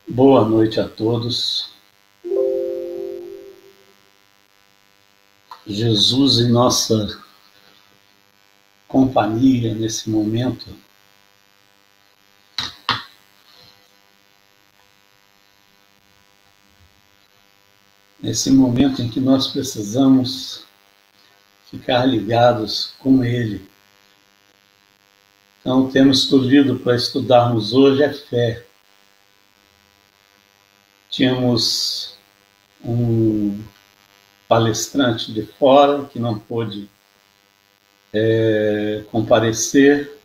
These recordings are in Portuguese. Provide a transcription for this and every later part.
Boa noite a todos. Jesus em nossa companhia nesse momento. Nesse momento em que nós precisamos ficar ligados com Ele. Então, o tema escolhido para estudarmos hoje é fé. Tínhamos um palestrante de fora que não pôde comparecer,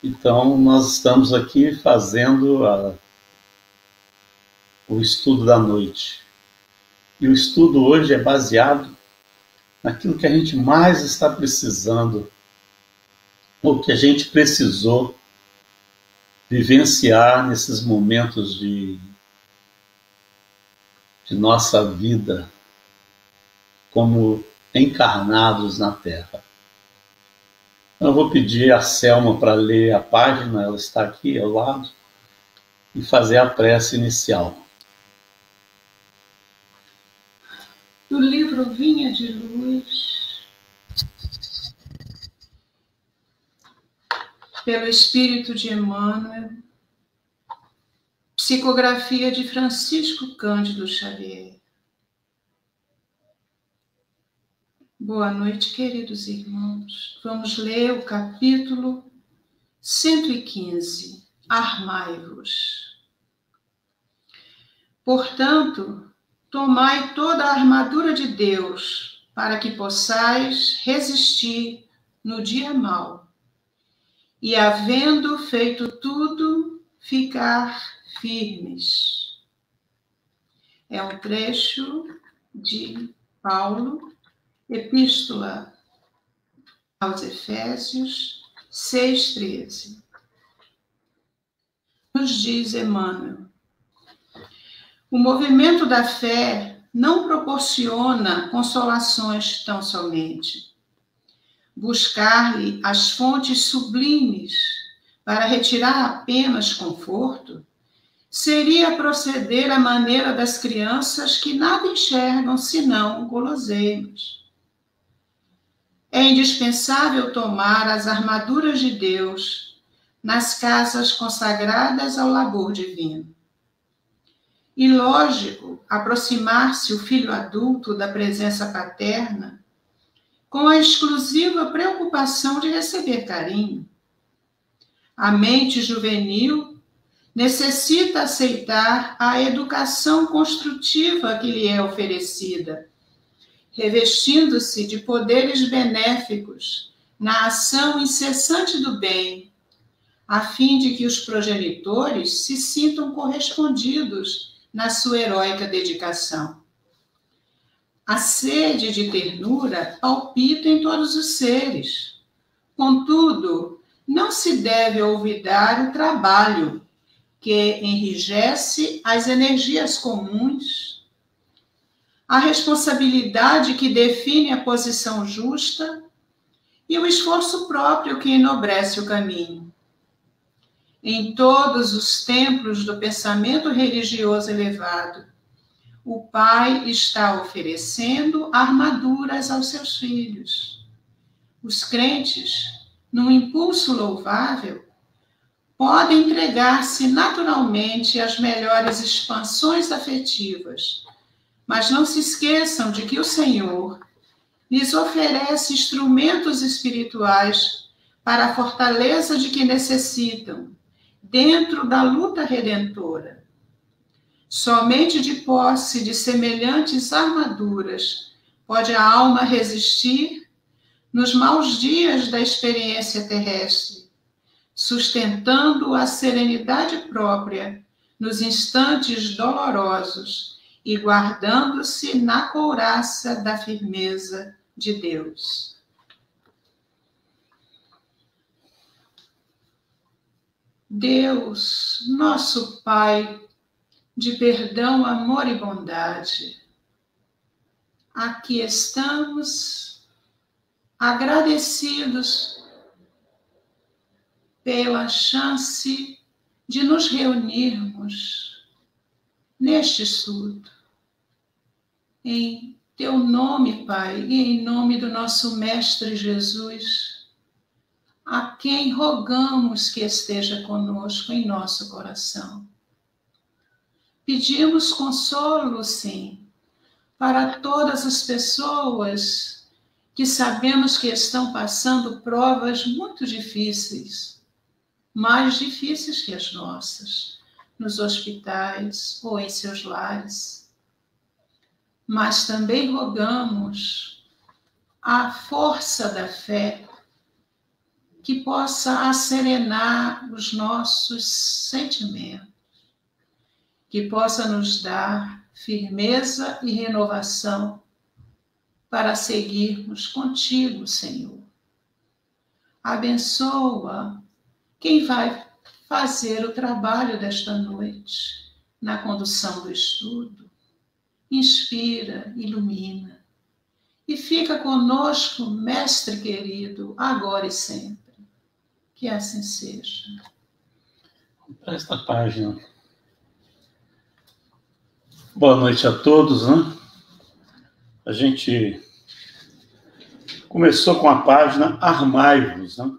então nós estamos aqui fazendo o estudo da noite. E o estudo hoje é baseado naquilo que a gente mais está precisando, ou que a gente precisou vivenciar nesses momentos de nossa vida como encarnados na Terra. Eu vou pedir a Selma para ler a página, ela está aqui ao lado, e fazer a prece inicial. Do livro Vinha de Luz, pelo Espírito de Emmanuel, psicografia de Francisco Cândido Xavier. Boa noite, queridos irmãos. Vamos ler o capítulo 115, Armai-vos. Portanto, tomai toda a armadura de Deus, para que possais resistir no dia mau, e havendo feito tudo, ficar firmes. É um trecho de Paulo, Epístola aos Efésios 6,13. Nos diz Emmanuel: o movimento da fé não proporciona consolações tão somente. Buscar-lhe as fontes sublimes para retirar apenas conforto seria proceder à maneira das crianças que nada enxergam senão guloseimas. É indispensável tomar as armaduras de Deus nas casas consagradas ao labor divino. E lógico aproximar-se o filho adulto da presença paterna com a exclusiva preocupação de receber carinho. A mente juvenil necessita aceitar a educação construtiva que lhe é oferecida, revestindo-se de poderes benéficos na ação incessante do bem, a fim de que os progenitores se sintam correspondidos na sua heróica dedicação. A sede de ternura palpita em todos os seres. Contudo, não se deve olvidar o trabalho, que enrijece as energias comuns, a responsabilidade que define a posição justa e o esforço próprio que enobrece o caminho. Em todos os templos do pensamento religioso elevado, o pai está oferecendo armaduras aos seus filhos. Os crentes, num impulso louvável, podem entregar-se naturalmente às melhores expansões afetivas, mas não se esqueçam de que o Senhor lhes oferece instrumentos espirituais para a fortaleza de que necessitam, dentro da luta redentora. Somente de posse de semelhantes armaduras pode a alma resistir nos maus dias da experiência terrestre, sustentando a serenidade própria nos instantes dolorosos e guardando-se na couraça da firmeza de Deus. Deus, nosso Pai, de perdão, amor e bondade, aqui estamos agradecidos pela chance de nos reunirmos neste estudo. Em teu nome, Pai, e em nome do nosso Mestre Jesus, a quem rogamos que esteja conosco em nosso coração. Pedimos consolo, sim, para todas as pessoas que sabemos que estão passando provas muito difíceis, mais difíceis que as nossas, nos hospitais ou em seus lares. Mas também rogamos a força da fé que possa acerenar os nossos sentimentos, que possa nos dar firmeza e renovação para seguirmos contigo, Senhor. Abençoa quem vai fazer o trabalho desta noite na condução do estudo. Inspira, ilumina. E fica conosco, Mestre querido, agora e sempre. Que assim seja. Para esta página. Boa noite a todos, né? A gente começou com a página Armai-vos, né?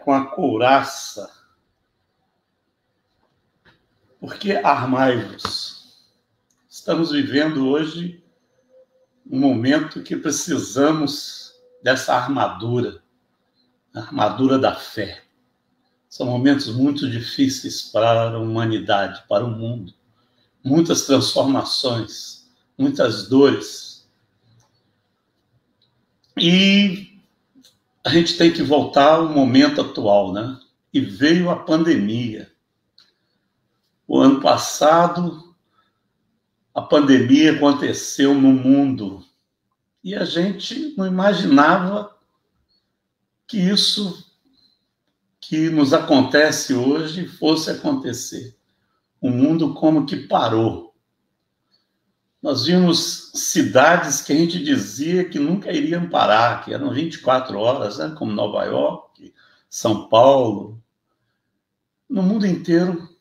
Com a couraça. Por que armai-vos? Estamos vivendo hoje um momento que precisamos dessa armadura, a armadura da fé. São momentos muito difíceis para a humanidade, para o mundo. Muitas transformações, muitas dores. E a gente tem que voltar ao momento atual, né? E veio a pandemia. O ano passado, a pandemia aconteceu no mundo. E a gente não imaginava que isso que nos acontece hoje fosse acontecer. O mundo como que parou. Nós vimos cidades que a gente dizia que nunca iriam parar, que eram 24 horas, né? Como Nova York, São Paulo. No mundo inteiro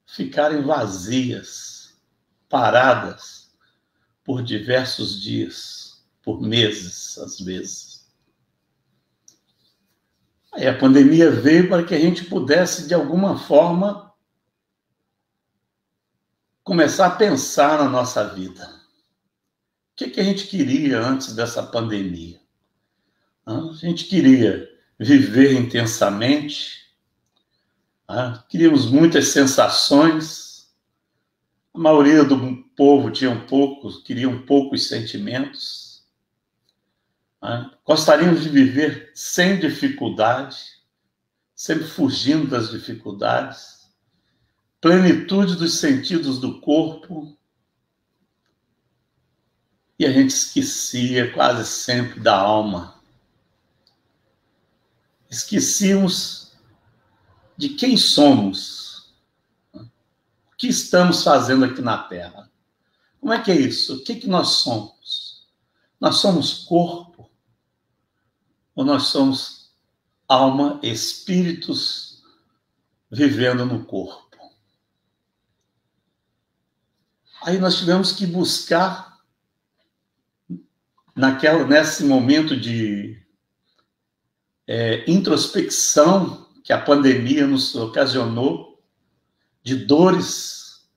ficarem vazias, paradas por diversos dias, por meses, às vezes. Aí a pandemia veio para que a gente pudesse, de alguma forma, começar a pensar na nossa vida. O que a gente queria antes dessa pandemia? A gente queria viver intensamente, queríamos muitas sensações, a maioria do povo queriam poucos sentimentos, gostaríamos de viver sem dificuldade, sempre fugindo das dificuldades, plenitude dos sentidos do corpo, e a gente esquecia quase sempre da alma. Esquecíamos de quem somos, o que estamos fazendo aqui na Terra. Como é que é isso? O que nós somos? Nós somos corpo? Ou nós somos alma, espíritos vivendo no corpo? Aí nós tivemos que buscar, nesse momento de introspecção que a pandemia nos ocasionou, de dores,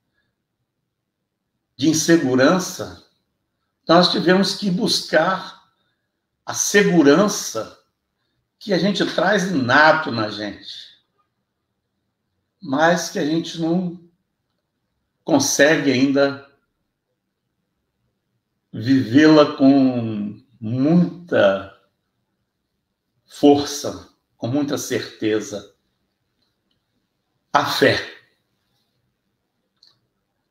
de insegurança, nós tivemos que buscar a segurança que a gente traz inato na gente, mas que a gente não consegue ainda vivê-la com muita força, com muita certeza. A fé.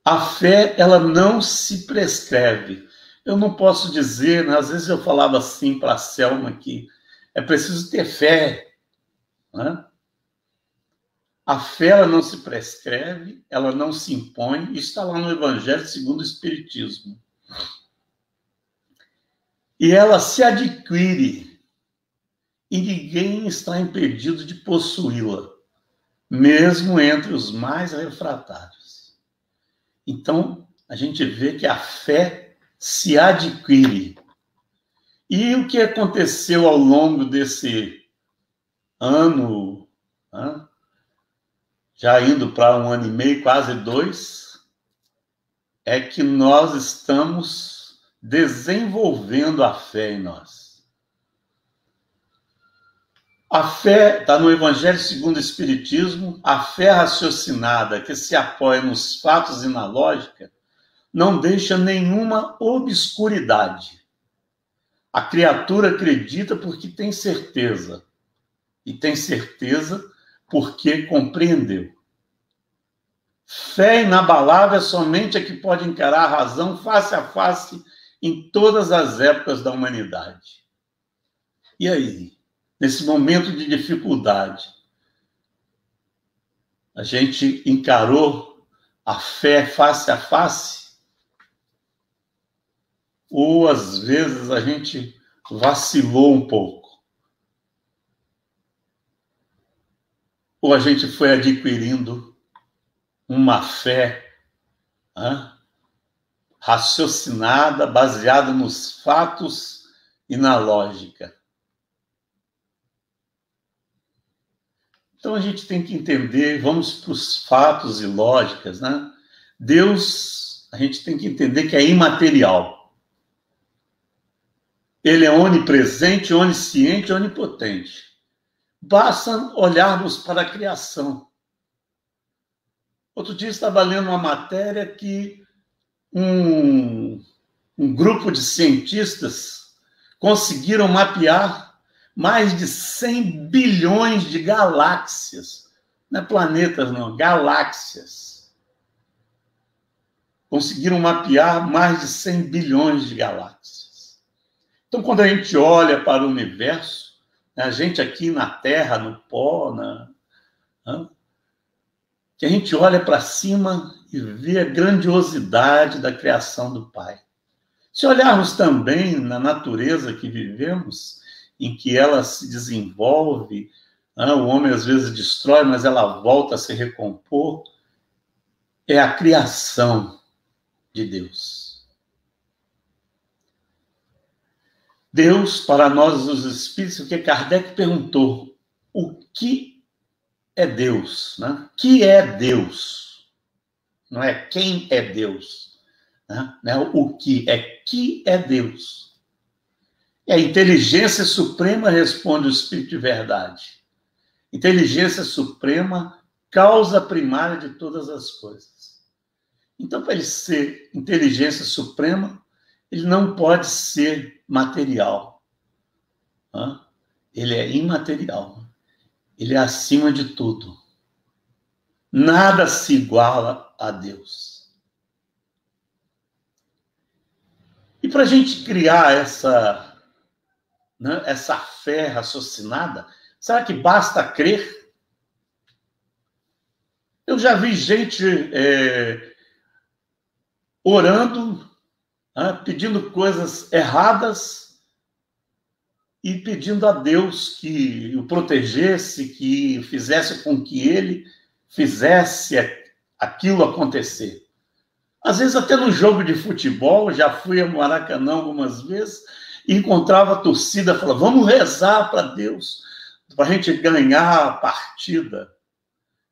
A fé, ela não se prescreve. Eu não posso dizer, né? Às vezes eu falava assim para a Selma que é preciso ter fé, né? A fé, ela não se prescreve, ela não se impõe. Isso está lá no Evangelho segundo o Espiritismo. E ela se adquire, e ninguém está impedido de possuí-la, mesmo entre os mais refratários. Então, a gente vê que a fé se adquire. E o que aconteceu ao longo desse ano, né? Já indo para 1 ano e meio, quase 2, é que nós estamos desenvolvendo a fé em nós. A fé está no Evangelho segundo o Espiritismo, a fé raciocinada que se apoia nos fatos e na lógica não deixa nenhuma obscuridade. A criatura acredita porque tem certeza, e tem certeza porque compreendeu. Fé inabalável é somente a que pode encarar a razão face a face em todas as épocas da humanidade. E aí, nesse momento de dificuldade, a gente encarou a fé face a face? Ou, às vezes, a gente vacilou um pouco? Ou a gente foi adquirindo uma fé raciocinada, baseada nos fatos e na lógica? Então a gente tem que entender, vamos para os fatos e lógicas, né? Deus, a gente tem que entender que é imaterial. Ele é onipresente, onisciente, onipotente. Basta olharmos para a criação. Outro dia estava lendo uma matéria que um grupo de cientistas conseguiram mapear mais de 100 bilhões de galáxias. Não é planetas, não, galáxias. Conseguiram mapear mais de 100 bilhões de galáxias. Então, quando a gente olha para o universo, a gente aqui na Terra, no pó, que a gente olha para cima e vê a grandiosidade da criação do Pai. Se olharmos também na natureza que vivemos, em que ela se desenvolve, o homem às vezes destrói, mas ela volta a se recompor, é a criação de Deus. Deus, para nós os espíritos, o que Kardec perguntou, o que é Deus? Né? Que é Deus? Não é quem é Deus. Né? Não é o que é Deus. E a inteligência suprema, responde o Espírito de Verdade. Inteligência suprema, causa primária de todas as coisas. Então, para ele ser inteligência suprema, ele não pode ser material. Ele é imaterial. Ele é acima de tudo. Nada se iguala a Deus. E para a gente criar essa fé raciocinada, será que basta crer? Eu já vi gente orando, pedindo coisas erradas e pedindo a Deus que o protegesse, que fizesse com que ele fizesse aquilo acontecer. Às vezes até no jogo de futebol, já fui a Maracanã algumas vezes, e encontrava a torcida, falava, vamos rezar para Deus, para a gente ganhar a partida.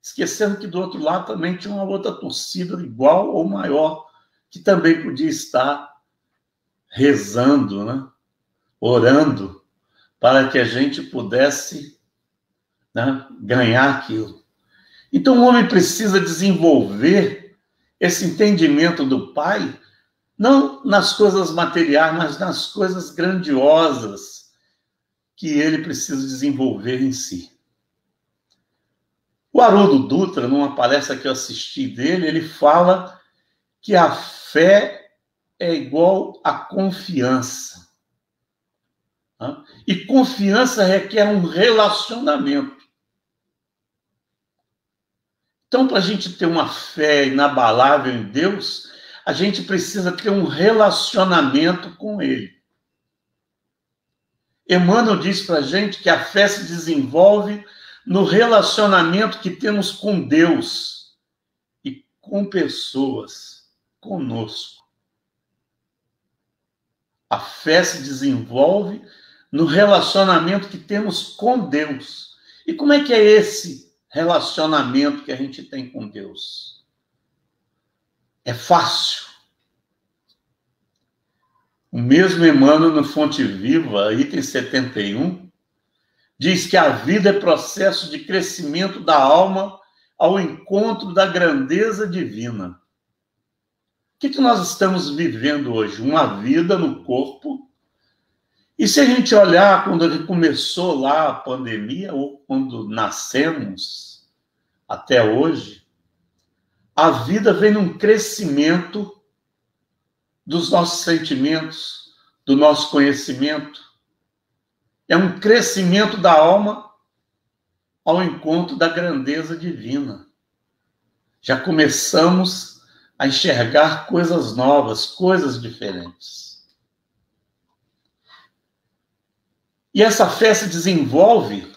Esquecendo que do outro lado também tinha uma outra torcida igual ou maior, que também podia estar rezando, né? Orando, para que a gente pudesse, né, ganhar aquilo. Então o homem precisa desenvolver esse entendimento do Pai, não nas coisas materiais, mas nas coisas grandiosas que ele precisa desenvolver em si. O Haroldo Dutra, numa palestra que eu assisti dele, ele fala que a fé é igual a confiança. E confiança requer um relacionamento. Então, para a gente ter uma fé inabalável em Deus, a gente precisa ter um relacionamento com Ele. Emmanuel diz para a gente que a fé se desenvolve no relacionamento que temos com Deus e com pessoas. conosco. A fé se desenvolve no relacionamento que temos com Deus. E como é que é esse relacionamento que a gente tem com Deus? É fácil. O mesmo Emmanuel, no Fonte Viva, item 71, diz que a vida é processo de crescimento da alma ao encontro da grandeza divina. O que nós estamos vivendo hoje? Uma vida no corpo. E se a gente olhar quando começou lá a pandemia, ou quando nascemos até hoje, a vida vem num crescimento dos nossos sentimentos, do nosso conhecimento. É um crescimento da alma ao encontro da grandeza divina. Já começamos a enxergar coisas novas, coisas diferentes. E essa fé se desenvolve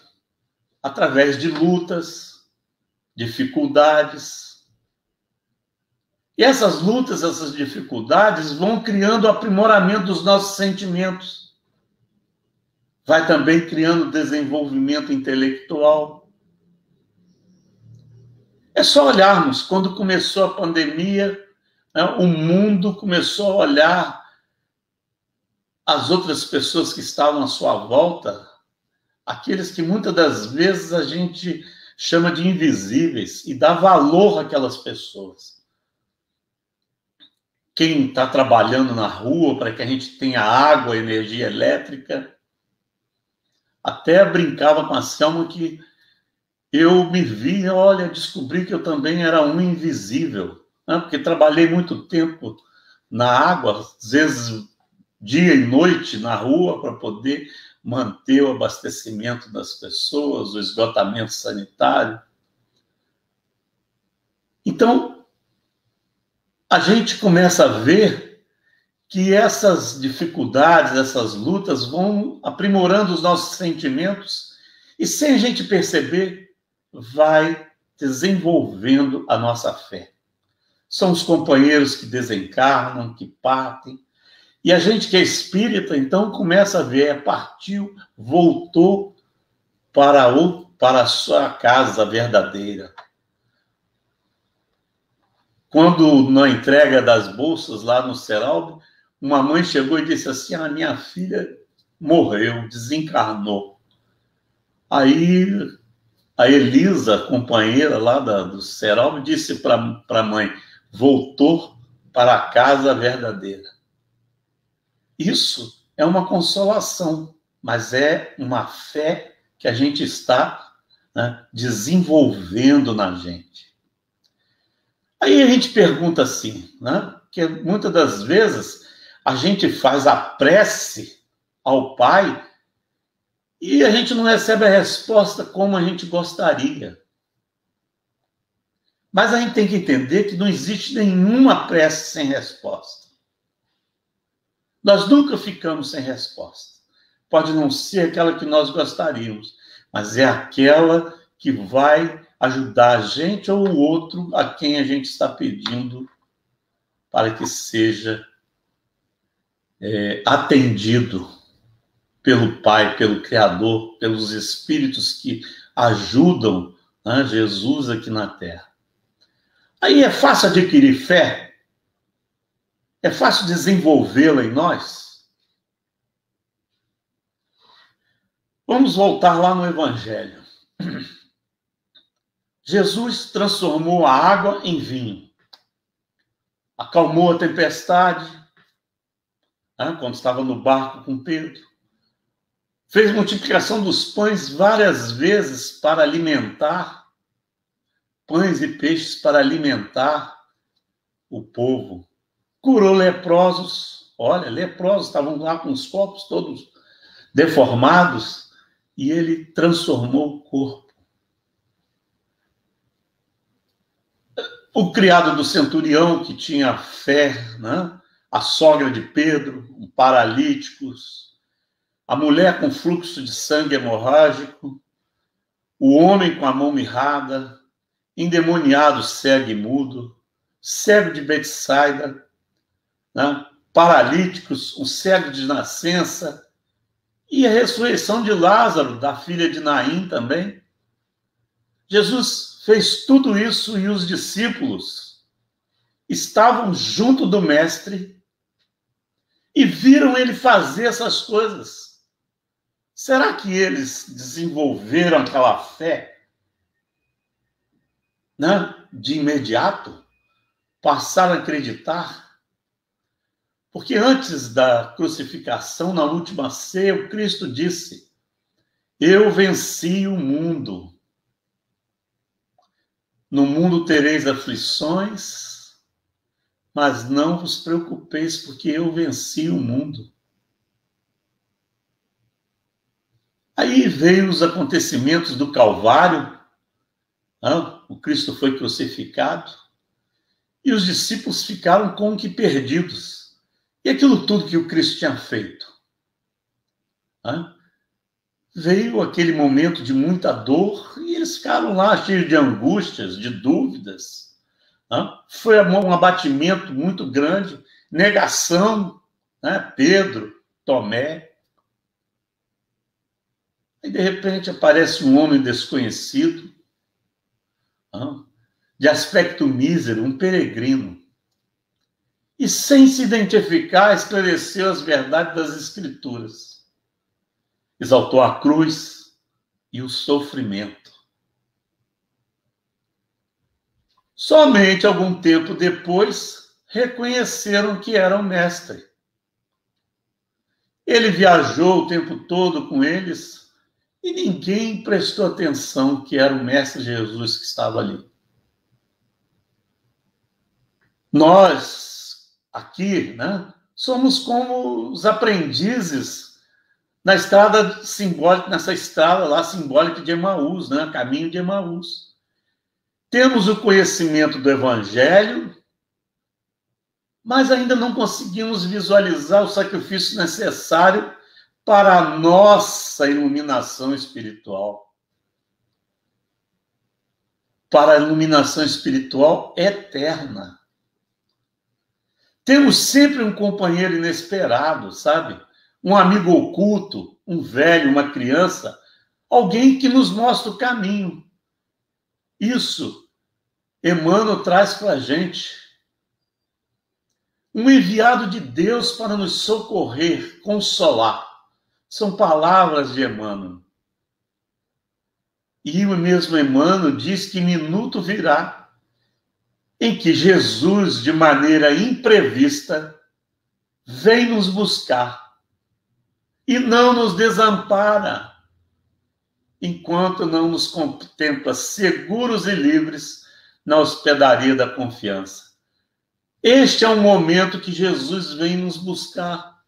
através de lutas, dificuldades. E essas lutas, essas dificuldades vão criando o aprimoramento dos nossos sentimentos. Vai também criando desenvolvimento intelectual. É só olharmos, quando começou a pandemia, né, o mundo começou a olhar as outras pessoas que estavam à sua volta, aqueles que muitas das vezes a gente chama de invisíveis, e dá valor àquelas pessoas. Quem está trabalhando na rua para que a gente tenha água, energia elétrica. Até brincava com a Selma que eu me vi, olha, descobri que eu também era um invisível, né? Porque trabalhei muito tempo na água, às vezes dia e noite na rua, para poder manter o abastecimento das pessoas, o esgotamento sanitário. Então, a gente começa a ver que essas dificuldades, essas lutas vão aprimorando os nossos sentimentos e, sem a gente perceber, vai desenvolvendo a nossa fé. São os companheiros que desencarnam, que partem, e a gente que é espírita, então, começa a ver, partiu, voltou para a sua casa verdadeira. Quando, na entrega das bolsas lá no Seraldo, uma mãe chegou e disse assim, a minha filha morreu, desencarnou. Aí a Elisa, companheira lá do Seraldo, disse para a mãe, voltou para a casa verdadeira. Isso é uma consolação, mas é uma fé que a gente está, né, desenvolvendo na gente. Aí a gente pergunta assim, né? Porque muitas das vezes a gente faz a prece ao Pai e a gente não recebe a resposta como a gente gostaria. Mas a gente tem que entender que não existe nenhuma prece sem resposta. Nós nunca ficamos sem resposta. Pode não ser aquela que nós gostaríamos, mas é aquela que vai ajudar a gente ou o outro a quem a gente está pedindo para que seja atendido pelo Pai, pelo Criador, pelos Espíritos que ajudam, né, Jesus aqui na Terra. Aí é fácil adquirir fé? É fácil desenvolvê-la em nós? Vamos voltar lá no Evangelho. Jesus transformou a água em vinho. Acalmou a tempestade, né, quando estava no barco com Pedro. Fez multiplicação dos pães várias vezes para alimentar, pães e peixes para alimentar o povo. Curou leprosos. Olha, leprosos estavam lá com os corpos todos deformados e ele transformou o corpo. O criado do centurião, que tinha fé, né? A sogra de Pedro, paralíticos, a mulher com fluxo de sangue hemorrágico, o homem com a mão mirrada, endemoniado, cego e mudo, cego de Betsaida, né? Paralíticos, um cego de nascença, e a ressurreição de Lázaro, da filha de Naim também. Jesus fez tudo isso e os discípulos estavam junto do Mestre e viram ele fazer essas coisas. Será que eles desenvolveram aquela fé, né, de imediato? Passaram a acreditar? Porque antes da crucificação, na última ceia, o Cristo disse: eu venci o mundo. No mundo tereis aflições, mas não vos preocupeis, porque eu venci o mundo. Aí veio os acontecimentos do Calvário, o Cristo foi crucificado, e os discípulos ficaram como que perdidos. E aquilo tudo que o Cristo tinha feito? Veio aquele momento de muita dor e eles ficaram lá cheios de angústias, de dúvidas. Foi um abatimento muito grande, negação, Pedro, Tomé. Aí, de repente, aparece um homem desconhecido, de aspecto mísero, um peregrino. E, sem se identificar, esclareceu as verdades das Escrituras. Exaltou a cruz e o sofrimento. Somente algum tempo depois, reconheceram que era o Mestre. Ele viajou o tempo todo com eles e ninguém prestou atenção que era o Mestre Jesus que estava ali. Nós, aqui, somos como os aprendizes na estrada simbólica, nessa estrada lá simbólica de Emaús, caminho de Emaús. Temos o conhecimento do Evangelho, mas ainda não conseguimos visualizar o sacrifício necessário para a nossa iluminação espiritual. Para a iluminação espiritual eterna. Temos sempre um companheiro inesperado, sabe? Um amigo oculto, um velho, uma criança, alguém que nos mostra o caminho. Isso Emmanuel traz para a gente. Um enviado de Deus para nos socorrer, consolar. São palavras de Emmanuel. E o mesmo Emmanuel diz que minuto virá em que Jesus, de maneira imprevista, vem nos buscar e não nos desampara, enquanto não nos contempla seguros e livres na hospedaria da confiança. Este é um momento que Jesus vem nos buscar.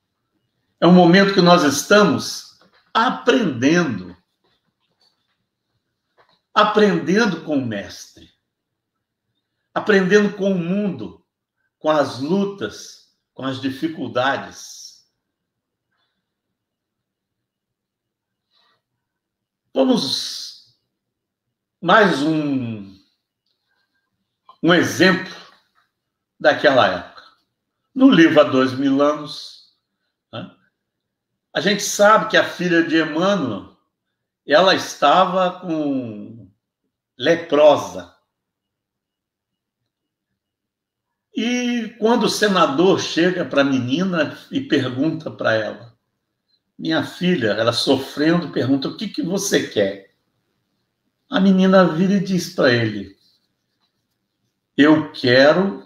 É um momento que nós estamos aprendendo com o Mestre, aprendendo com o mundo, com as lutas, com as dificuldades. Vamos mais um exemplo daquela época. No livro Há 2000 anos, a gente sabe que a filha de Emmanuel, ela estava com leprosa. E quando o senador chega para a menina e pergunta para ela, minha filha, ela sofrendo, pergunta, o que você quer? A menina vira e diz para ele, eu quero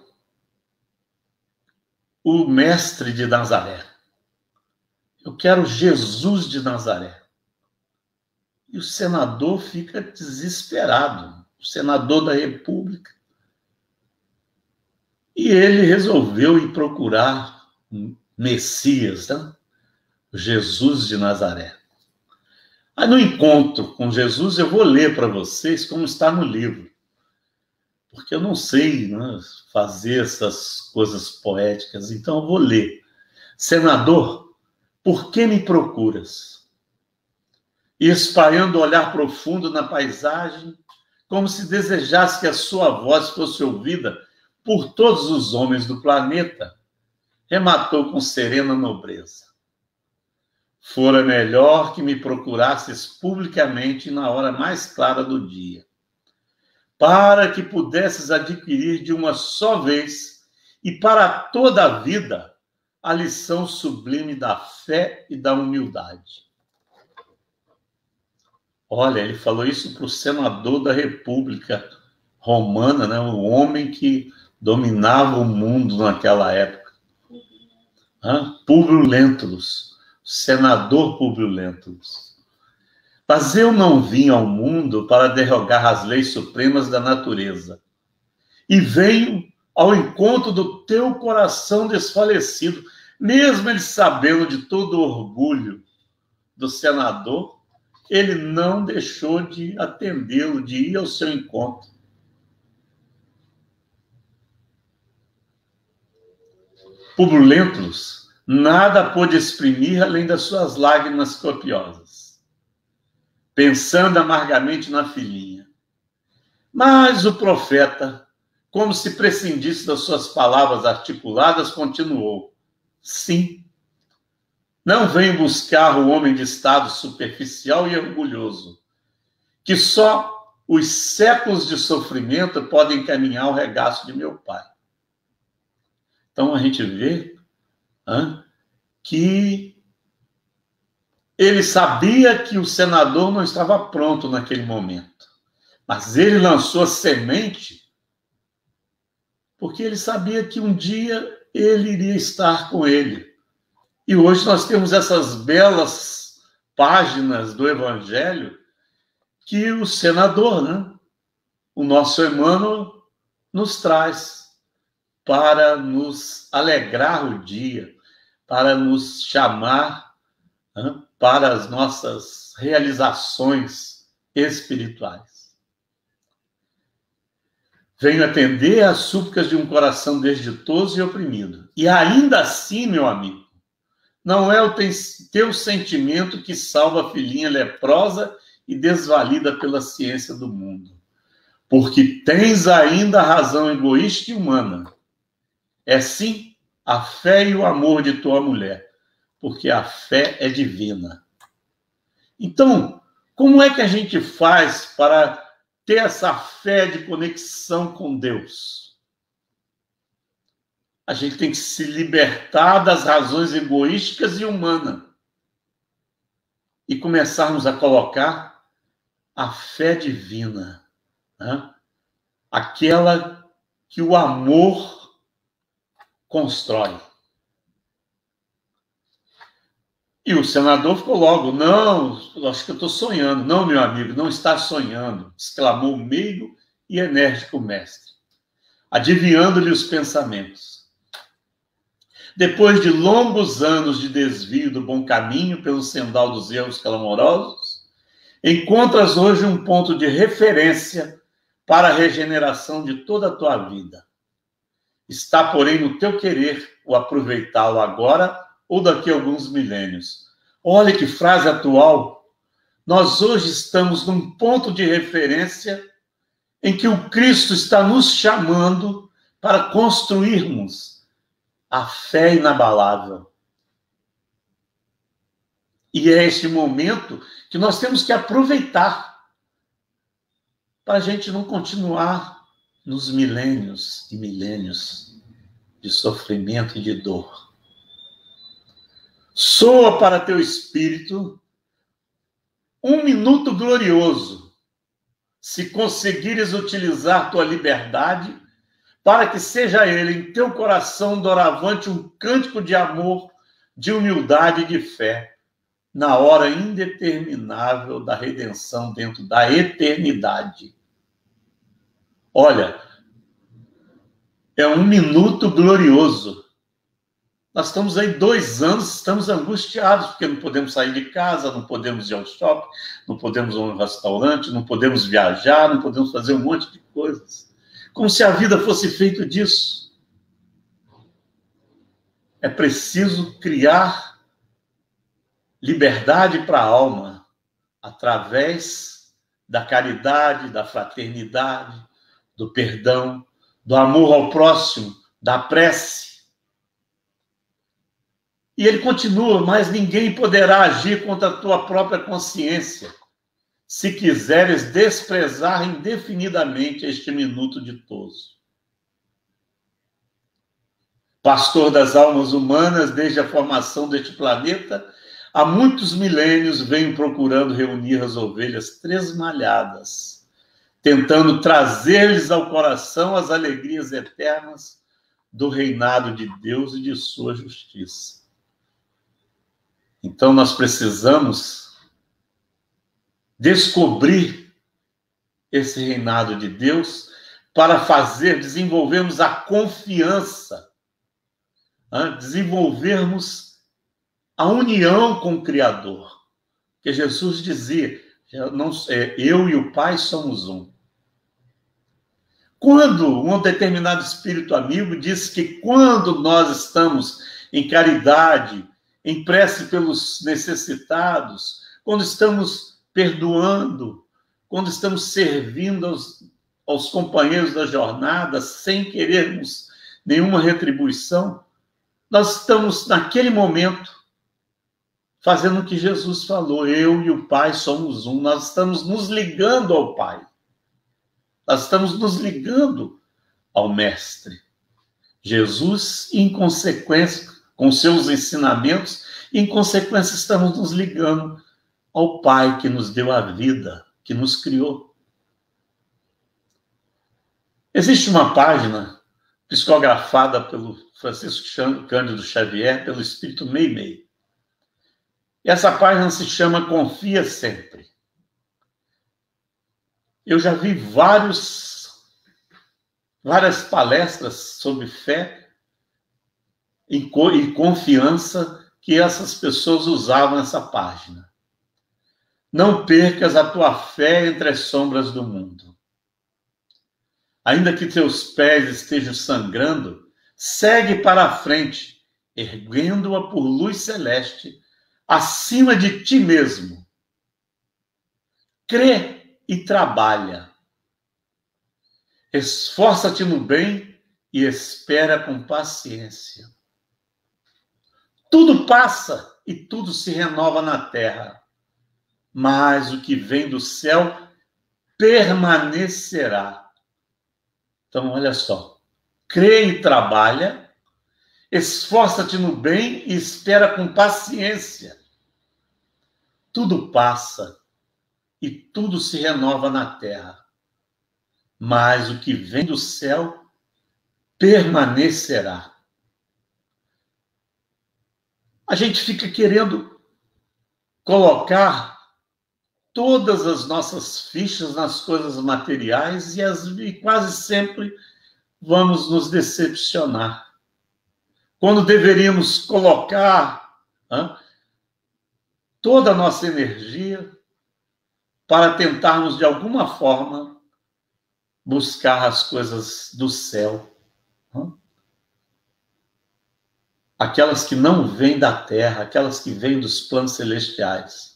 o Mestre de Nazaré. Eu quero Jesus de Nazaré. E o senador fica desesperado, o senador da República. E ele resolveu ir procurar Messias, Jesus de Nazaré. Aí no encontro com Jesus, eu vou ler para vocês como está no livro. Porque eu não sei fazer essas coisas poéticas, então eu vou ler. Senador, por que me procuras? E espalhando o olhar profundo na paisagem, como se desejasse que a sua voz fosse ouvida, por todos os homens do planeta, rematou com serena nobreza. Fora melhor que me procurasses publicamente na hora mais clara do dia, para que pudesses adquirir de uma só vez e para toda a vida a lição sublime da fé e da humildade. Olha, ele falou isso para o senador da República Romana, né? O homem que dominava o mundo naquela época. Públio Lentulus, senador Públio Lentulus. Mas eu não vim ao mundo para derrogar as leis supremas da natureza. E venho ao encontro do teu coração desfalecido, mesmo ele sabendo de todo o orgulho do senador, ele não deixou de atendê-lo, de ir ao seu encontro. Públio Lentulus nada pôde exprimir além das suas lágrimas copiosas, pensando amargamente na filhinha. Mas o profeta, como se prescindisse das suas palavras articuladas, continuou: sim, não venho buscar o homem de estado superficial e orgulhoso, que só os séculos de sofrimento podem encaminhar ao regaço de meu pai. Então a gente vê que ele sabia que o senador não estava pronto naquele momento, mas ele lançou a semente porque ele sabia que um dia ele iria estar com ele. E hoje nós temos essas belas páginas do Evangelho que o senador, o nosso Emmanuel, nos traz para nos alegrar o dia, para nos chamar para as nossas realizações espirituais. Venho atender às súplicas de um coração desditoso e oprimido. E ainda assim, meu amigo, não é o teu sentimento que salva a filhinha leprosa e desvalida pela ciência do mundo. Porque tens ainda a razão egoísta e humana. É sim a fé e o amor de tua mulher, porque a fé é divina. Então, como é que a gente faz para ter essa fé de conexão com Deus? A gente tem que se libertar das razões egoísticas e humanas e começarmos a colocar a fé divina, aquela que o amor constrói. E o senador ficou logo: não, acho que eu estou sonhando. Não, meu amigo, não está sonhando, exclamou o meigo e enérgico mestre, adivinhando-lhe os pensamentos. Depois de longos anos de desvio do bom caminho pelo sendal dos erros clamorosos, encontras hoje um ponto de referência para a regeneração de toda a tua vida. Está, porém, no teu querer o aproveitá-lo agora ou daqui a alguns milênios. Olha que frase atual. Nós hoje estamos num ponto de referência em que o Cristo está nos chamando para construirmos a fé inabalável. E é este momento que nós temos que aproveitar para a gente não continuar nos milênios e milênios de sofrimento e de dor. Soa para teu espírito um minuto glorioso, se conseguires utilizar tua liberdade, para que seja ele em teu coração doravante um cântico de amor, de humildade e de fé, na hora indeterminável da redenção dentro da eternidade. Olha, é um minuto glorioso. Nós estamos aí 2 anos, estamos angustiados, porque não podemos sair de casa, não podemos ir ao shopping, não podemos ir a um restaurante, não podemos viajar, não podemos fazer um monte de coisas. Como se a vida fosse feita disso. É preciso criar liberdade para a alma através da caridade, da fraternidade, do perdão, do amor ao próximo, da prece. E ele continua, mas ninguém poderá agir contra a tua própria consciência, se quiseres desprezar indefinidamente este minuto ditoso. Pastor das almas humanas, desde a formação deste planeta, há muitos milênios venho procurando reunir as ovelhas tresmalhadas, tentando trazer-lhes ao coração as alegrias eternas do reinado de Deus e de sua justiça. Então nós precisamos descobrir esse reinado de Deus para desenvolvermos a confiança, desenvolvermos a união com o Criador. Porque Jesus dizia, eu e o Pai somos um. Quando um determinado espírito amigo diz que quando nós estamos em caridade, em prece pelos necessitados, quando estamos perdoando, quando estamos servindo aos companheiros da jornada, sem querermos nenhuma retribuição, nós estamos, naquele momento, fazendo o que Jesus falou, eu e o Pai somos um, nós estamos nos ligando ao Pai, nós estamos nos ligando ao Mestre. Jesus, em consequência, com seus ensinamentos, em consequência, estamos nos ligando ao Pai que nos deu a vida, que nos criou. Existe uma página psicografada pelo Francisco Cândido Xavier, pelo Espírito Meimei. E essa página se chama Confia Sempre. Eu já vi várias palestras sobre fé e confiança que essas pessoas usavam nessa página. Não percas a tua fé entre as sombras do mundo. Ainda que teus pés estejam sangrando, segue para a frente, erguendo-a por luz celeste, acima de ti mesmo. Crê e trabalha. Esforça-te no bem e espera com paciência. Tudo passa e tudo se renova na terra, mas o que vem do céu permanecerá. Então, olha só. Crê e trabalha, esforça-te no bem e espera com paciência. Tudo passa e tudo se renova na terra, mas o que vem do céu permanecerá. A gente fica querendo colocar todas as nossas fichas nas coisas materiais e quase sempre vamos nos decepcionar. Quando deveríamos colocar toda a nossa energia para tentarmos, de alguma forma, buscar as coisas do céu. Aquelas que não vêm da terra, aquelas que vêm dos planos celestiais.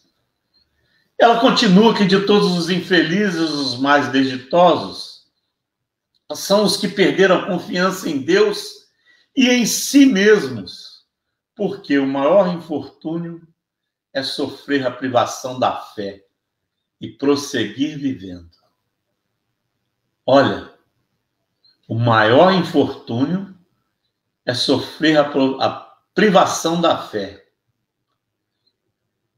Ela continua que de todos os infelizes, os mais desditosos, são os que perderam a confiança em Deus e em si mesmos, porque o maior infortúnio é sofrer a privação da fé e prosseguir vivendo. Olha, o maior infortúnio é sofrer a privação da fé.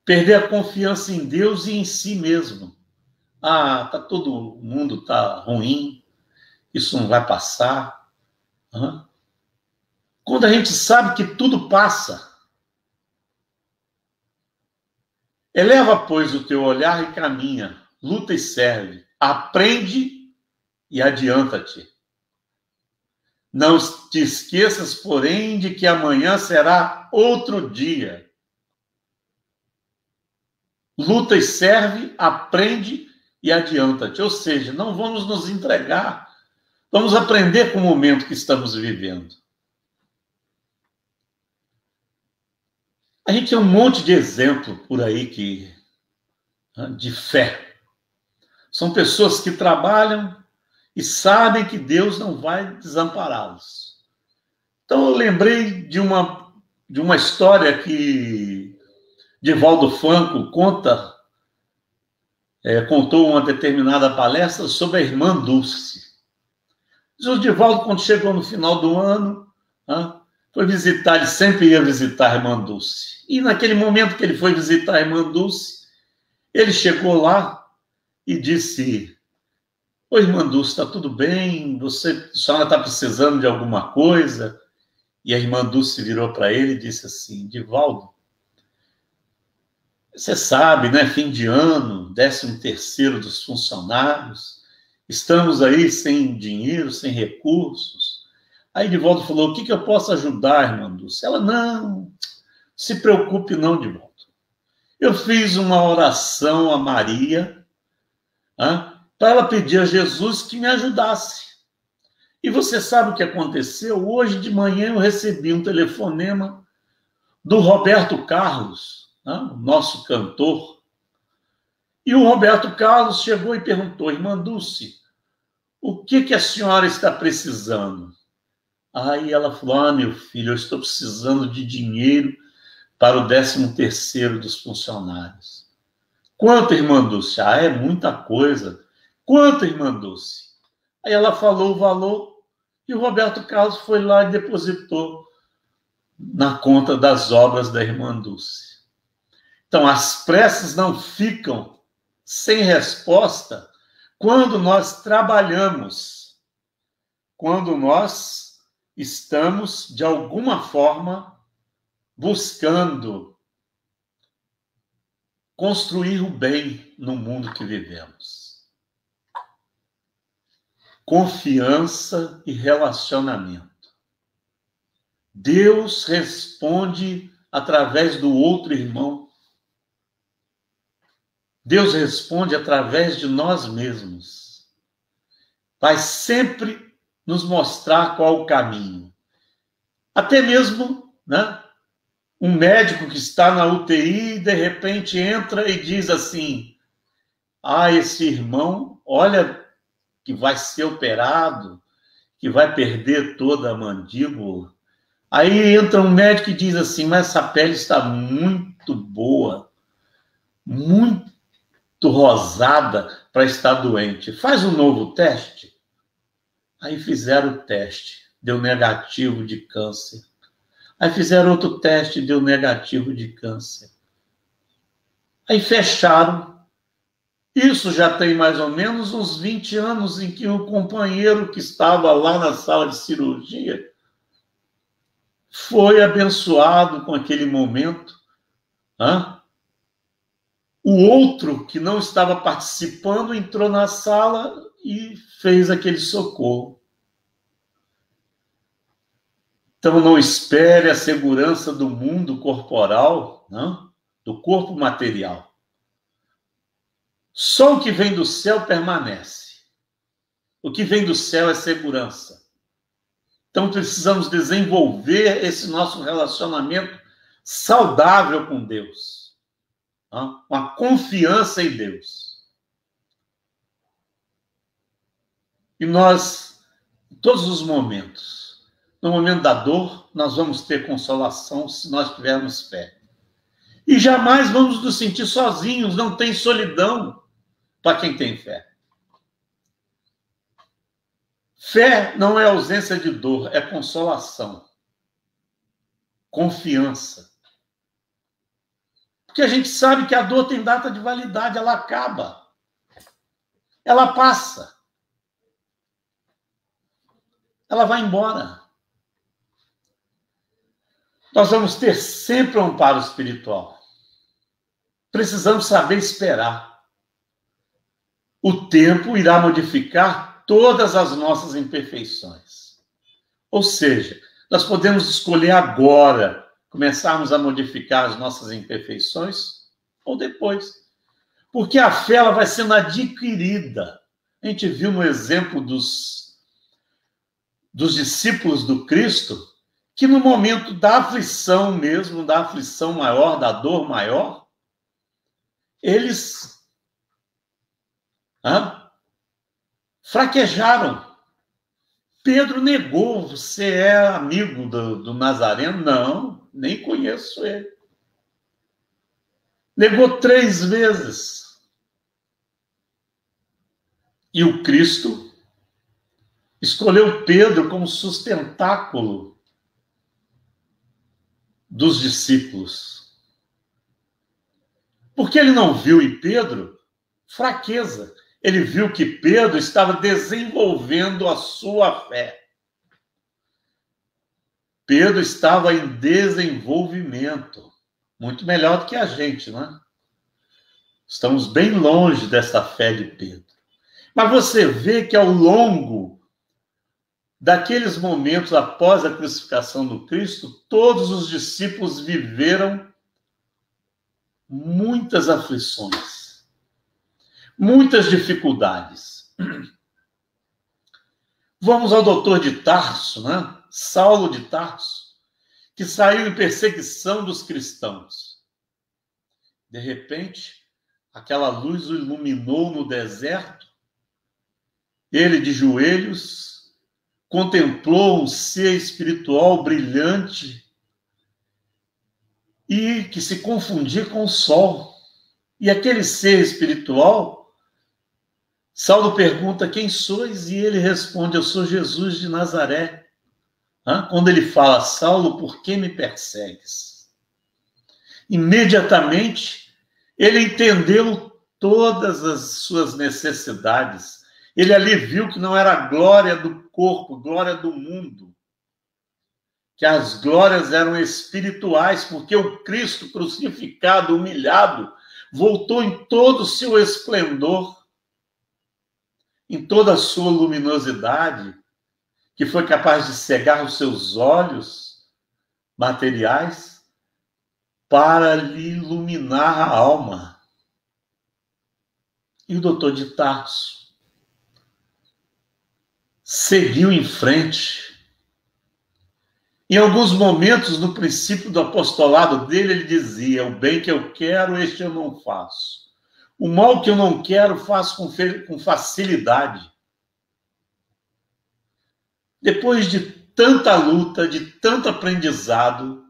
Perder a confiança em Deus e em si mesmo. Todo mundo tá ruim, isso não vai passar. Quando a gente sabe que tudo passa. Eleva, pois, o teu olhar e caminha, luta e serve, aprende e adianta-te. Não te esqueças, porém, de que amanhã será outro dia. Luta e serve, aprende e adianta-te. Ou seja, não vamos nos entregar. Vamos aprender com o momento que estamos vivendo. A gente tem um monte de exemplo por aí de fé. São pessoas que trabalham e sabem que Deus não vai desampará-los. Então eu lembrei de uma história que Divaldo Franco contou uma determinada palestra sobre a irmã Dulce. O Divaldo, quando chegou no final do ano, foi visitar, ele sempre ia visitar a irmã Dulce. E naquele momento que ele foi visitar a irmã Dulce, ele chegou lá e disse: oi, irmã Dulce, está tudo bem? A senhora está precisando de alguma coisa? E a irmã Dulce virou para ele e disse assim: Divaldo, você sabe, né? Fim de ano, 13º dos funcionários, estamos aí sem dinheiro, sem recursos. Aí Divaldo falou: o que eu posso ajudar, irmã Dulce? Ela: não se preocupe não, Divaldo. Eu fiz uma oração a Maria, para ela pedir a Jesus que me ajudasse. E você sabe o que aconteceu? Hoje de manhã eu recebi um telefonema do Roberto Carlos, o nosso cantor. E o Roberto Carlos chegou e perguntou: irmã Dulce, o que a senhora está precisando? Aí ela falou: meu filho, eu estou precisando de dinheiro para o 13º dos funcionários. Quanto, irmã Dulce? É muita coisa. Quanto, irmã Dulce? Aí ela falou o valor e o Roberto Carlos foi lá e depositou na conta das obras da irmã Dulce. Então, as preces não ficam sem resposta quando nós trabalhamos, quando nós estamos, de alguma forma, buscando construir o bem no mundo que vivemos. Confiança e relacionamento. Deus responde através do outro irmão. Deus responde através de nós mesmos. Vai sempre nos mostrar qual o caminho. Até mesmo, um médico que está na UTI, de repente entra e diz assim: esse irmão, olha que vai ser operado, que vai perder toda a mandíbula. Aí entra um médico e diz assim: mas essa pele está muito boa, muito rosada para estar doente. Faz um novo teste. Aí fizeram o teste, deu negativo de câncer. Aí fizeram outro teste, deu negativo de câncer. Aí fecharam. Isso já tem mais ou menos uns 20 anos em que o companheiro que estava lá na sala de cirurgia foi abençoado com aquele momento. O outro que não estava participando entrou na sala e fez aquele socorro. Então, não espere a segurança do mundo corporal, do corpo material. Só o que vem do céu permanece. O que vem do céu é segurança. Então, precisamos desenvolver esse nosso relacionamento saudável com Deus. Uma confiança em Deus. E nós, em todos os momentos, no momento da dor, nós vamos ter consolação se nós tivermos fé. E jamais vamos nos sentir sozinhos, não tem solidão para quem tem fé. Fé não é ausência de dor, é consolação. Confiança. Porque a gente sabe que a dor tem data de validade, ela acaba. Ela passa. Ela vai embora. Nós vamos ter sempre um amparo espiritual. Precisamos saber esperar. O tempo irá modificar todas as nossas imperfeições. Ou seja, nós podemos escolher agora começarmos a modificar as nossas imperfeições ou depois. Porque a fé ela vai sendo adquirida. A gente viu no exemplo dos discípulos do Cristo, que no momento da aflição mesmo, da aflição maior, da dor maior, eles fraquejaram. Pedro negou: você é amigo do Nazareno? Não, nem conheço ele. Negou 3 vezes. E o Cristo escolheu Pedro como sustentáculo dos discípulos. Porque ele não viu em Pedro fraqueza. Ele viu que Pedro estava desenvolvendo a sua fé. Pedro estava em desenvolvimento. Muito melhor do que a gente, não é? Estamos bem longe dessa fé de Pedro. Mas você vê que ao longo daqueles momentos após a crucificação do Cristo, todos os discípulos viveram muitas aflições, muitas dificuldades. Vamos ao doutor de Tarso, né? Saulo de Tarso, que saiu em perseguição dos cristãos. De repente, aquela luz o iluminou no deserto. Ele, de joelhos, contemplou um ser espiritual brilhante e que se confundia com o sol. E aquele ser espiritual, Saulo pergunta: quem sois? E ele responde: eu sou Jesus de Nazaré. Quando ele fala: Saulo, por que me persegues? Imediatamente, ele entendeu todas as suas necessidades. Ele ali viu que não era a glória do corpo, glória do mundo, que as glórias eram espirituais, porque o Cristo crucificado, humilhado, voltou em todo o seu esplendor, em toda a sua luminosidade, que foi capaz de cegar os seus olhos materiais para lhe iluminar a alma. E o doutor de Tarso seguiu em frente. Em alguns momentos, no princípio do apostolado dele, ele dizia: o bem que eu quero, este eu não faço. O mal que eu não quero, faço com facilidade. Depois de tanta luta, de tanto aprendizado,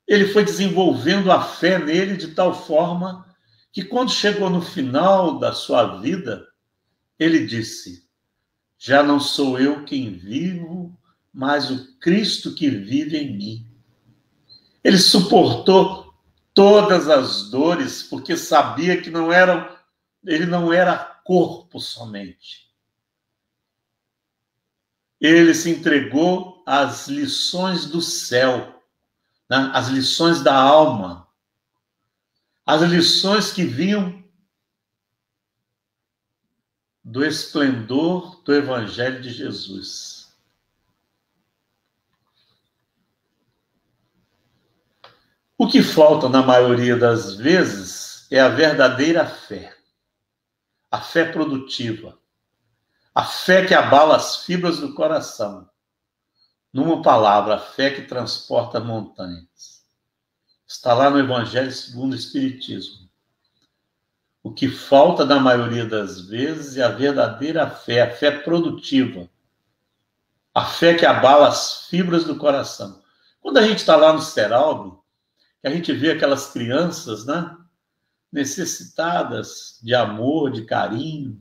ele foi desenvolvendo a fé nele de tal forma que, quando chegou no final da sua vida, ele disse: já não sou eu quem vivo, mas o Cristo que vive em mim. Ele suportou todas as dores, porque sabia que ele não era corpo somente. Ele se entregou às lições do céu, né? Às lições da alma, as lições que vinham do esplendor do Evangelho de Jesus. O que falta, na maioria das vezes, é a verdadeira fé, a fé produtiva, a fé que abala as fibras do coração. Numa palavra, a fé que transporta montanhas. Está lá no Evangelho segundo o Espiritismo. O que falta, na maioria das vezes, é a verdadeira fé, a fé produtiva. A fé que abala as fibras do coração. Quando a gente está lá no Seraldo, a gente vê aquelas crianças, né, necessitadas de amor, de carinho,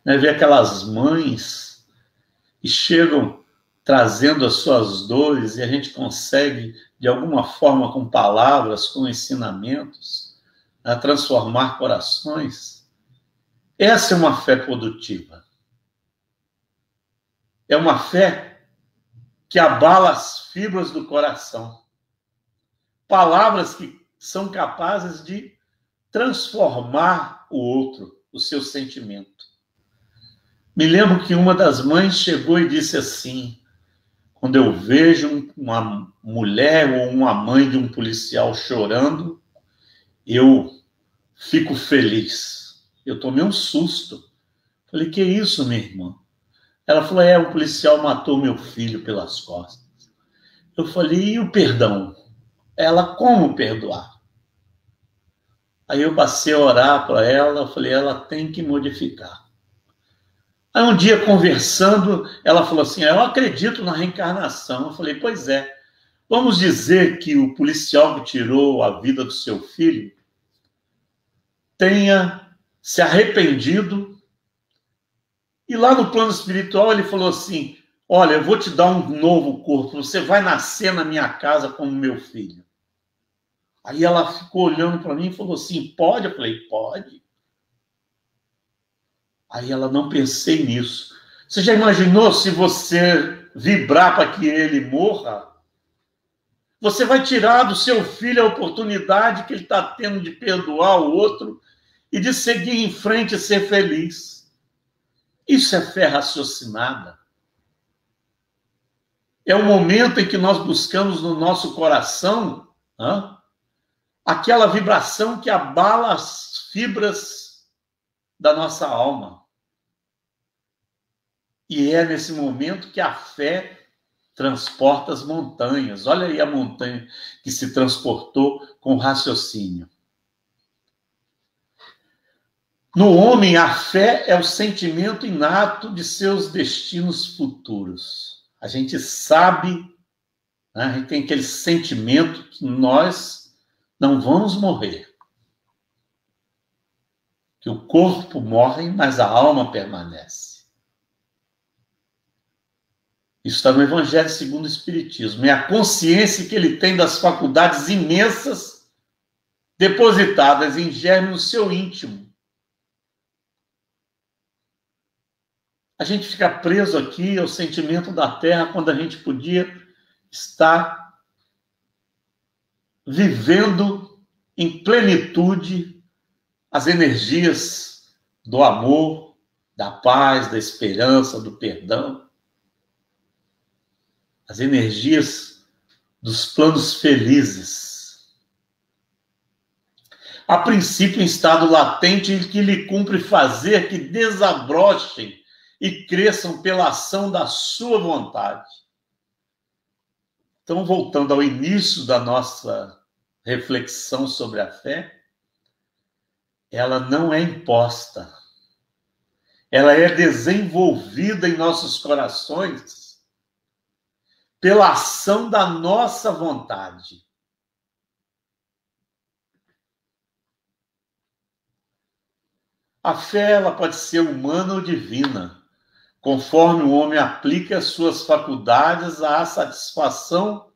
né, vê aquelas mães que chegam trazendo as suas dores e a gente consegue, de alguma forma, com palavras, com ensinamentos, a transformar corações. Essa é uma fé produtiva. É uma fé que abala as fibras do coração. Palavras que são capazes de transformar o outro, o seu sentimento. Me lembro que uma das mães chegou e disse assim: quando eu vejo uma mulher ou uma mãe de um policial chorando, eu fico feliz. Eu tomei um susto. Falei: que isso, minha irmã? Ela falou: o policial matou meu filho pelas costas. Eu falei: e o perdão? Ela: como perdoar? Aí eu passei a orar para ela, eu falei, ela tem que modificar. Aí um dia, conversando, ela falou assim, eu acredito na reencarnação. Eu falei, pois é, vamos dizer que o policial que tirou a vida do seu filho tenha se arrependido e lá no plano espiritual ele falou assim, olha, eu vou te dar um novo corpo, você vai nascer na minha casa como meu filho. Aí ela ficou olhando para mim e falou assim, pode? Eu falei, pode. Aí ela, não pensei nisso. Você já imaginou se você vibrar para que ele morra? Você vai tirar do seu filho a oportunidade que ele está tendo de perdoar o outro e de seguir em frente e ser feliz. Isso é fé raciocinada. É o momento em que nós buscamos no nosso coração aquela vibração que abala as fibras da nossa alma. E é nesse momento que a fé transporta as montanhas. Olha aí a montanha que se transportou com raciocínio. No homem, a fé é o sentimento inato de seus destinos futuros. A gente sabe, a gente tem aquele sentimento que nós não vamos morrer. Que o corpo morre, mas a alma permanece. Isso está no Evangelho segundo o Espiritismo. É a consciência que ele tem das faculdades imensas depositadas em germe no seu íntimo. A gente fica preso aqui ao sentimento da terra quando a gente podia estar vivendo em plenitude as energias do amor, da paz, da esperança, do perdão. As energias dos planos felizes. A princípio em estado latente em que lhe cumpre fazer que desabrochem e cresçam pela ação da sua vontade. Então, voltando ao início da nossa reflexão sobre a fé, ela não é imposta. Ela é desenvolvida em nossos corações pela ação da nossa vontade. A fé, ela pode ser humana ou divina, conforme o homem aplica as suas faculdades à satisfação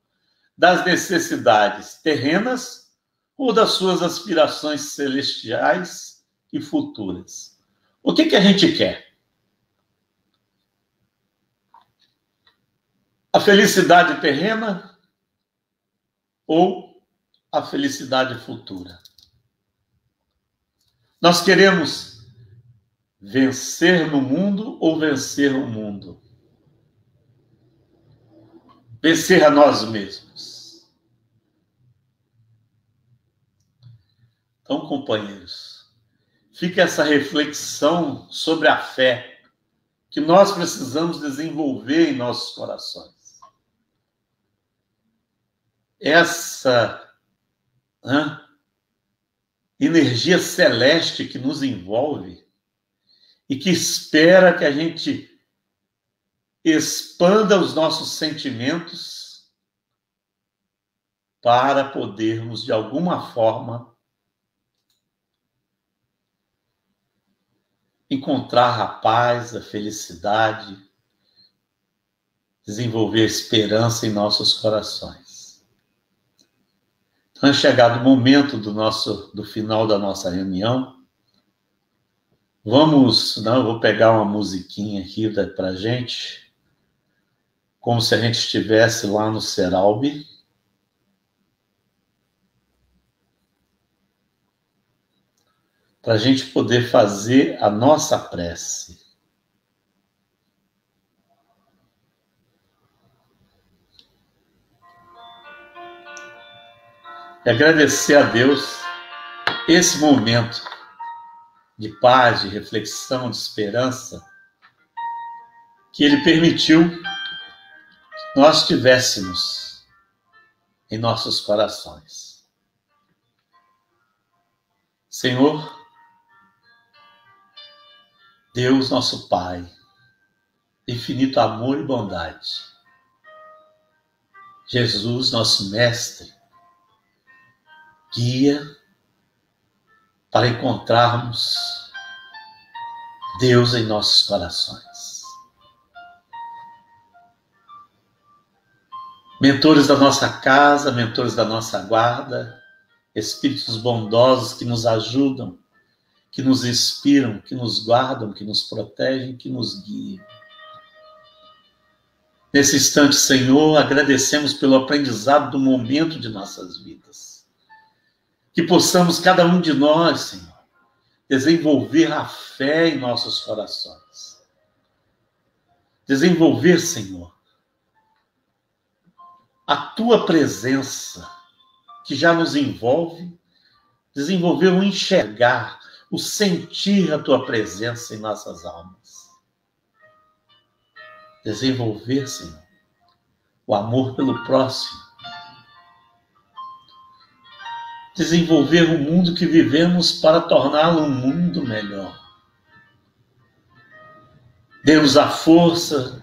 das necessidades terrenas ou das suas aspirações celestiais e futuras. O que a gente quer? A felicidade terrena ou a felicidade futura? Nós queremos vencer no mundo ou vencer o mundo? Vencer a nós mesmos. Então, companheiros, fica essa reflexão sobre a fé que nós precisamos desenvolver em nossos corações. Essa energia celeste que nos envolve e que espera que a gente expanda os nossos sentimentos para podermos, de alguma forma, encontrar a paz, a felicidade, desenvolver a esperança em nossos corações. Então, é chegado o momento do final da nossa reunião. Eu vou pegar uma musiquinha aqui para a gente, como se a gente estivesse lá no Seralbe. Para a gente poder fazer a nossa prece. E agradecer a Deus esse momento de paz, de reflexão, de esperança, que Ele permitiu que nós tivéssemos em nossos corações. Senhor, Deus nosso Pai, infinito amor e bondade, Jesus nosso Mestre, guia para encontrarmos Deus em nossos corações. Mentores da nossa casa, mentores da nossa guarda, espíritos bondosos que nos ajudam, que nos inspiram, que nos guardam, que nos protegem, que nos guiam. Nesse instante, Senhor, agradecemos pelo aprendizado do momento de nossas vidas. Que possamos, cada um de nós, Senhor, desenvolver a fé em nossos corações. Desenvolver, Senhor, a Tua presença, que já nos envolve, desenvolver o enxergar, o sentir a Tua presença em nossas almas. Desenvolver, Senhor, o amor pelo próximo. Desenvolver o mundo que vivemos para torná-lo um mundo melhor. Dê-nos a força,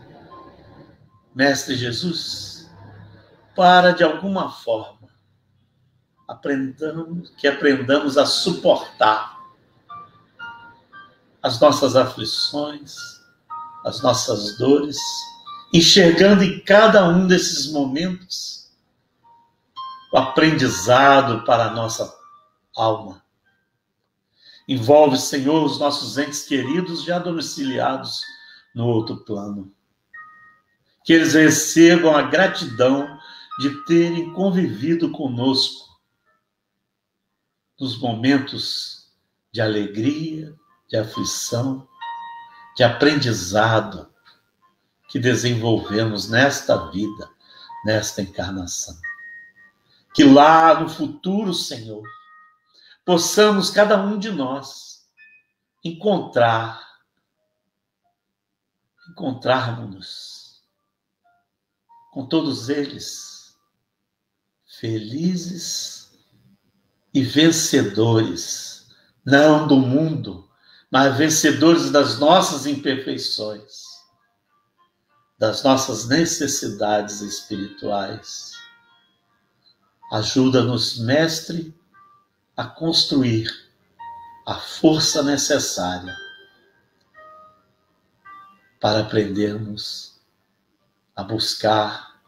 Mestre Jesus, para, de alguma forma, aprendamos a suportar as nossas aflições, as nossas dores, enxergando em cada um desses momentos o aprendizado para a nossa alma. Envolve, Senhor, os nossos entes queridos já domiciliados no outro plano. Que eles recebam a gratidão de terem convivido conosco nos momentos de alegria, de aflição, de aprendizado que desenvolvemos nesta vida, nesta encarnação. Que lá no futuro, Senhor, possamos, cada um de nós, encontrarmos-nos com todos eles felizes e vencedores, não do mundo, mas vencedores das nossas imperfeições, das nossas necessidades espirituais. Ajuda-nos, Mestre, a construir a força necessária para aprendermos a buscar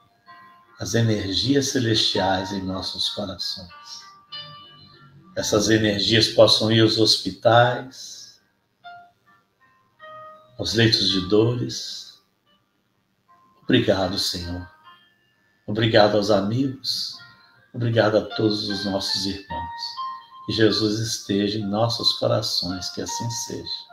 as energias celestiais em nossos corações. Essas energias possam ir aos hospitais, aos leitos de dores. Obrigado, Senhor. Obrigado aos amigos. Obrigado a todos os nossos irmãos. Que Jesus esteja em nossos corações, que assim seja.